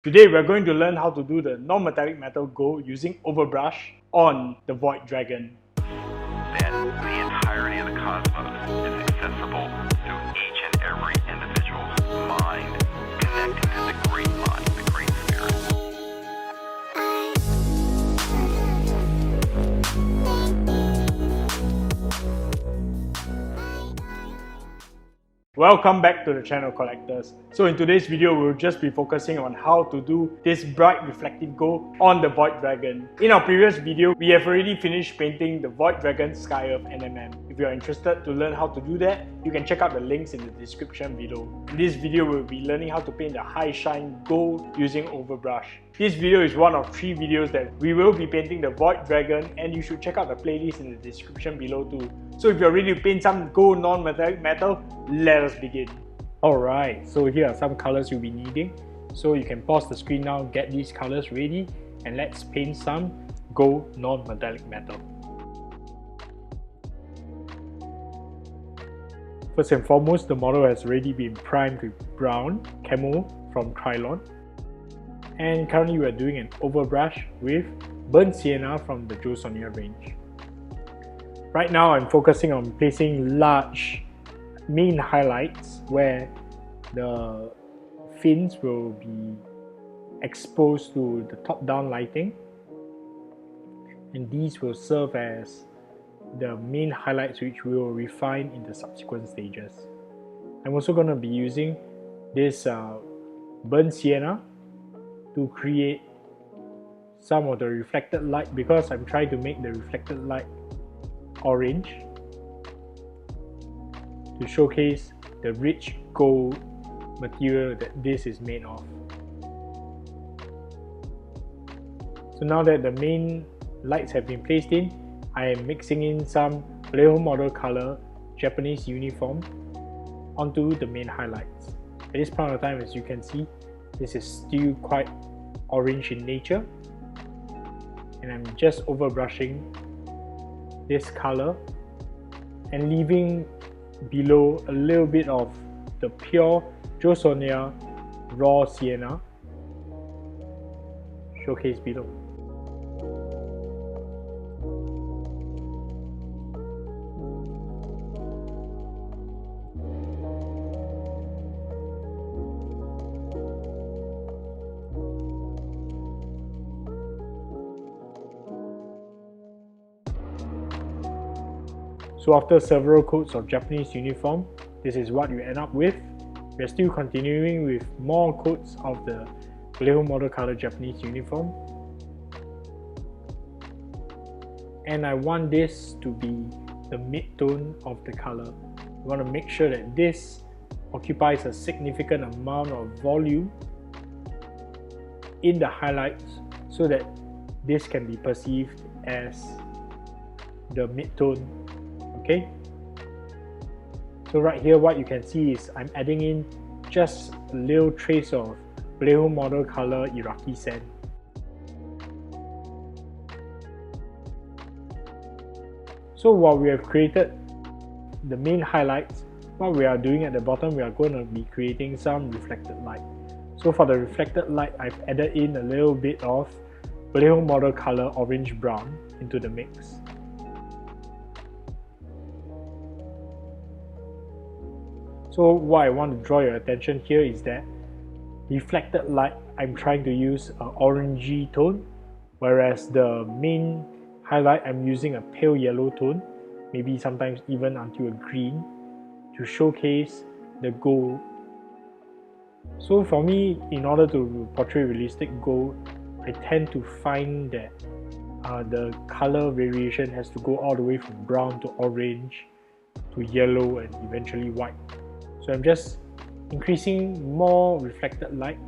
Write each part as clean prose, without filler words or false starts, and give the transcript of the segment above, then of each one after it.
Today we're going to learn how to do the non-metallic metal gold using Overbrush on the Void Dragon. That the entirety of the cosmos is accessible to each and every individual's mind, connecting to the great mind, the great spirit. Welcome back to the channel, collectors. So in today's video, we'll just be focusing on how to do this bright reflective gold on the Void Dragon. In our previous video, we have already finished painting the Void Dragon Sky of NMM. If you are interested to learn how to do that, you can check out the links in the description below. In this video, we'll be learning how to paint the high shine gold using Overbrush. This video is one of 3 videos that we will be painting the Void Dragon, and you should check out the playlist in the description below too. So if you're ready to paint some gold non-metallic metal, let us begin. Alright, so here are some colors you'll be needing. So you can pause the screen now, get these colors ready, and let's paint some gold non-metallic metal. First and foremost, the model has already been primed with brown camo from Krylon. And currently we are doing an overbrush with burnt sienna from the Joe Sonia range. Right now I'm focusing on placing large main highlights where the fins will be exposed to the top-down lighting, and these will serve as the main highlights which we will refine in the subsequent stages. I'm also going to be using this burnt sienna to create some of the reflected light, because I'm trying to make the reflected light orange to showcase the rich gold material that this is made of. So now that the main lights have been placed in, I am mixing in some Vallejo model color Japanese uniform onto the main highlights. At this point of time, as you can see, this is still quite orange in nature, and I'm just overbrushing this color and leaving below a little bit of the pure Joe Sonia raw sienna showcased below. So after several coats of Japanese uniform, this is what you end up with. We are still continuing with more coats of the Vallejo model color Japanese uniform. And I want this to be the mid-tone of the color. I want to make sure that this occupies a significant amount of volume in the highlights so that this can be perceived as the mid-tone. Okay, so right here what you can see is I'm adding in just a little trace of Vallejo model color Iraqi sand. So while we have created the main highlights, what we are doing at the bottom, we are going to be creating some reflected light. So for the reflected light, I've added in a little bit of Vallejo model color orange brown into the mix. So what I want to draw your attention here is that reflected light, I'm trying to use an orangey tone, whereas the main highlight I'm using a pale yellow tone, maybe sometimes even until a green, to showcase the gold. So for me, in order to portray realistic gold, I tend to find that the color variation has to go all the way from brown to orange to yellow and eventually white. So I'm just increasing more reflected light,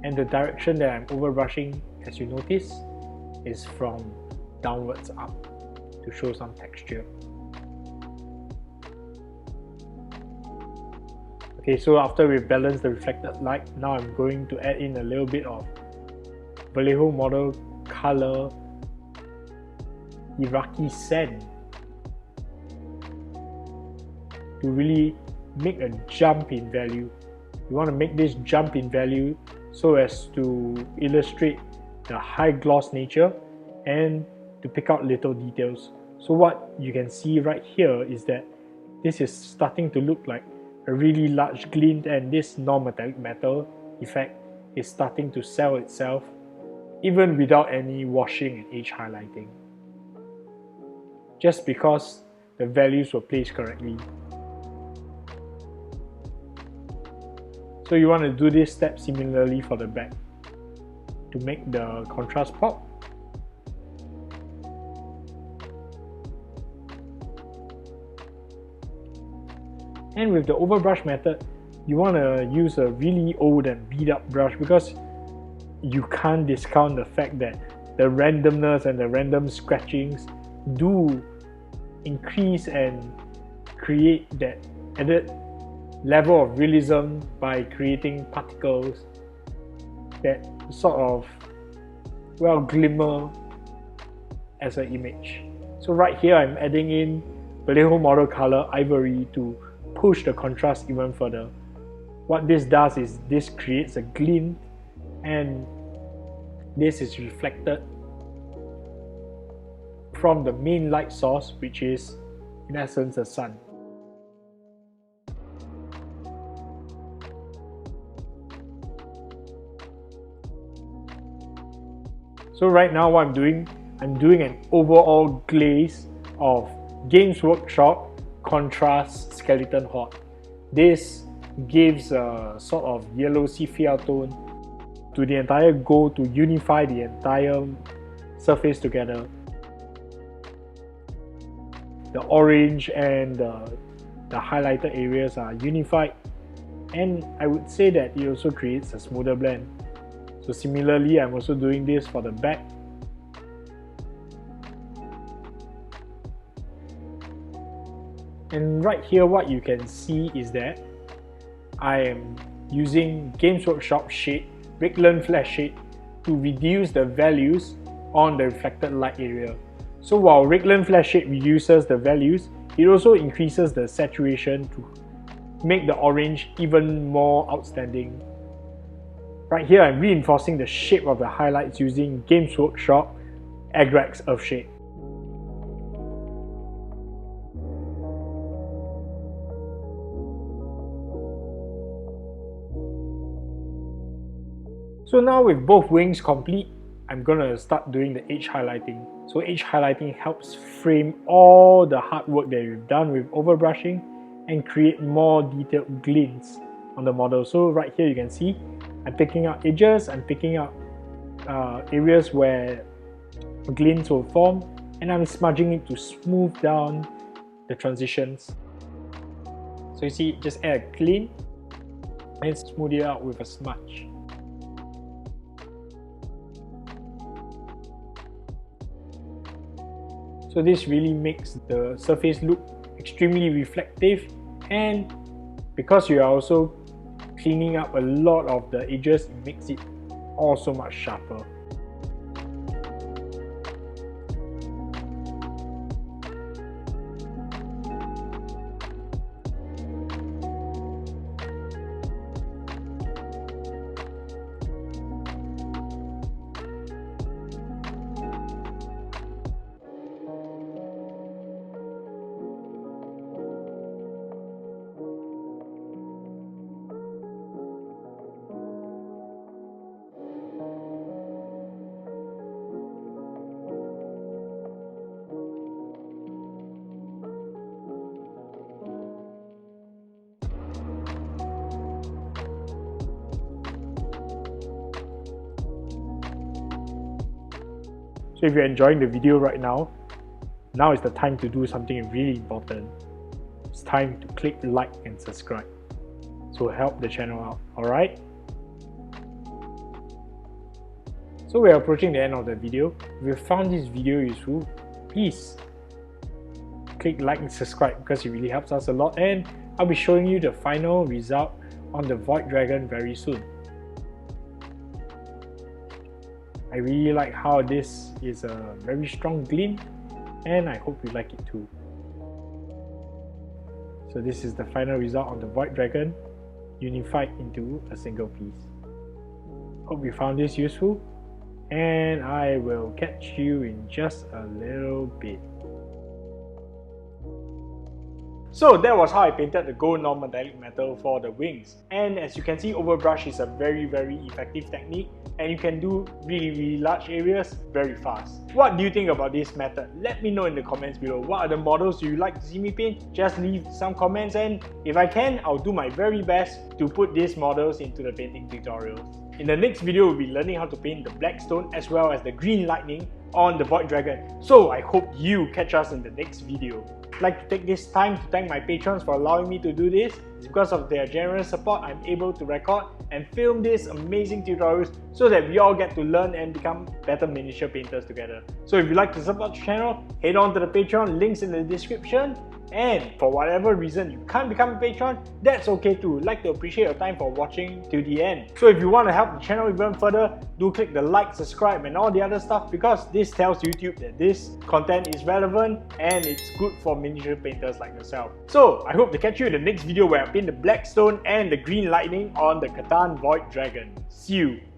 and the direction that I'm overbrushing, as you notice, is from downwards up to show some texture. Okay, so after we've balanced the reflected light, now I'm going to add in a little bit of Vallejo model color Iraqi sand to really make a jump in value. You want to make this jump in value so as to illustrate the high gloss nature and to pick out little details. So what you can see right here is that this is starting to look like a really large glint, and this non-metallic metal effect is starting to sell itself even without any washing and edge highlighting, just because the values were placed correctly. So you want to do this step similarly for the back to make the contrast pop. And with the overbrush method, you want to use a really old and beat up brush, because you can't discount the fact that the randomness and the random scratchings do increase and create that added level of realism by creating particles that sort of, well, glimmer as an image. So right here I'm adding in Vallejo model color ivory to push the contrast even further. What this does is this creates a glint, and this is reflected from the main light source, which is in essence the sun. So right now what I'm doing an overall glaze of Games Workshop Contrast Skeleton Hot. This gives a sort of yellow sepia tone to the entire goal to unify the entire surface together. The orange and the highlighted areas are unified, and I would say that it also creates a smoother blend. So similarly, I'm also doing this for the back. And right here what you can see is that I am using Games Workshop shade, Raglan Flash shade, to reduce the values on the reflected light area. So while Raglan Flash shade reduces the values, it also increases the saturation to make the orange even more outstanding. Right here I'm reinforcing the shape of the highlights using Games Workshop Agrax Earthshade. So now with both wings complete, I'm gonna start doing the edge highlighting. So edge highlighting helps frame all the hard work that we've done with overbrushing and create more detailed glints on the model. So right here you can see I'm picking out edges, I'm picking out areas where glints will form, and I'm smudging it to smooth down the transitions. So you see, just add a glint and smooth it out with a smudge. So this really makes the surface look extremely reflective, and because you are also cleaning up a lot of the edges, it makes it also much sharper. So if you're enjoying the video right now is the time to do something really important. It's time to click like and subscribe. So help the channel out, alright? So we're approaching the end of the video. If you found this video useful, please click like and subscribe because it really helps us a lot, and I'll be showing you the final result on the Void Dragon very soon. I really like how this is a very strong glint, and I hope you like it too. So this is the final result on the Void Dragon. unified into a single piece. Hope you found this useful, and I will catch you in just a little bit. So that was how I painted the gold non-metallic metal for the wings. And as you can see, overbrush is a very effective technique, and you can do really large areas very fast. What do you think about this method? Let me know in the comments below. What other models do you like to see me paint? Just leave some comments, and if I can, I'll do my very best to put these models into the painting tutorials. In the next video, we'll be learning how to paint the black stone as well as the green lightning on the void dragon. So I hope you catch us in the next video. I'd like to take this time to thank my patrons for allowing me to do this. It's because of their generous support I'm able to record and film these amazing tutorials so that we all get to learn and become better miniature painters together. So if you'd like to support the channel, head on to the Patreon, links in the description. And for whatever reason you can't become a patron, that's okay too. I'd like to appreciate your time for watching till the end. So if you want to help the channel even further, do click the like, subscribe and all the other stuff, because this tells YouTube that this content is relevant and it's good for miniature painters like yourself. So I hope to catch you in the next video where I paint the black stone and the green lightning on the Catan Void Dragon. See you!